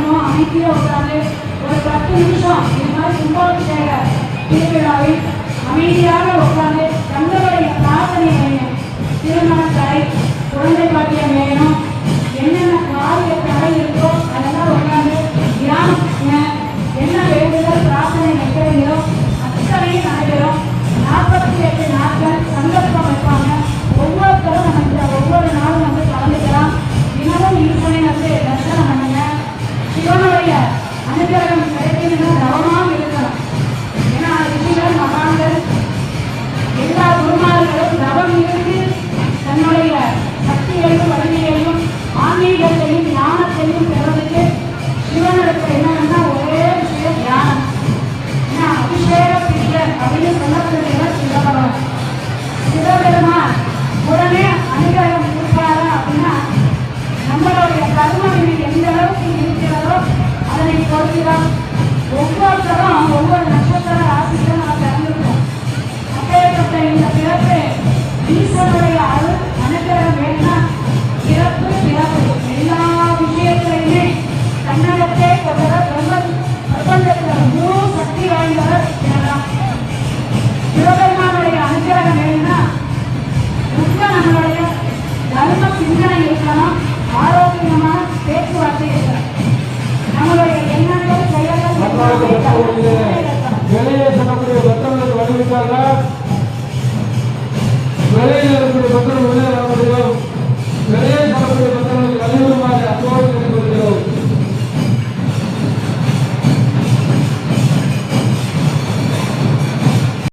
தினமும் அமைதியாக உட்கார்ந்து ஒரு 10 நிமிஷம் இது மாதிரி கும்பாபிஷேக திருவிழாவில் அமைதியாக உட்கார்ந்து தங்களுடைய பிரார்த்தனை வேணும். திருமண தடை, குழந்தை பாக்கியம் வேணும், என்னென்ன காரிய தடை இருக்கோ அதெல்லாம் உட்கார்ந்து தியானம் என்ன வேண்டுதல் பிரார்த்தனை வைக்கிறீங்களோ அத்தனையும் நடைபெறும். 48 நாட்கள் சந்தர்ப்பம் வைப்பாங்க. ஒவ்வொருத்தரும் நம்ம ஒவ்வொரு நாளும் வந்து கலந்துக்கலாம். தினமும் ஈஸ்வரனை வந்து தரிசனம் பண்ணுங்க. சிவனுடைய அனுகிரகம் கிடைக்கணும்னா தவமாக இருக்கணும். ஏன்னா ரிஷிகள் மகான்கள் எல்லா குருமார்களும் தவம் இருந்து தன்னுடைய சக்தியையும் வலிமையையும் ஆன்மீகத்தையும் ஞானத்தையும் பெறுவதற்கு சிவனுக்கு என்னன்னா ஒரே விஷயம் தியானம். ஏன்னா அபிஷேக பிரியர் அப்படின்னு சொல்லப்படுகிற சிவபெருமான். சிவபெருமான் உடனே அனுகிரகம் கொடுப்பாரா அப்படின்னா நம்மளுடைய கர்மவினை எந்த அளவுக்கு இருக்கிறதோ அதனை பொறுத்துதான். ஒவ்வொருத்தரும் ஒவ்வொரு நட்சத்திர ராசிகளும் நம்ம பிறந்திருக்கோம். அப்பேற்பட்ட இந்த பிறப்பு ஈஸ்வரனுடைய அருள் அனுகிரகம் வேணும்னா பிறப்பு எல்லா விஷயத்திலையுமே தன்னகத்தே கொண்டத பிரபஞ்சத்தில் முழு சக்தி வாய்ந்தவர் எனலாம். சிவபெருமானுடைய அனுகிரகம் வேணும்னா ரொம்ப நம்மளுடைய தர்ம சிந்தனை இருக்கணும், ஆரோக்கியமான பேச்சுவார்த்தை இருக்கணும். நம்மளுடைய எண்ணங்கள் செயல்கள் வெளியே சொல்லக்கூடிய பத்திரங்களுக்கு வலிவிட்டாங்க. வெளியில் இருக்கக்கூடிய பத்திரம்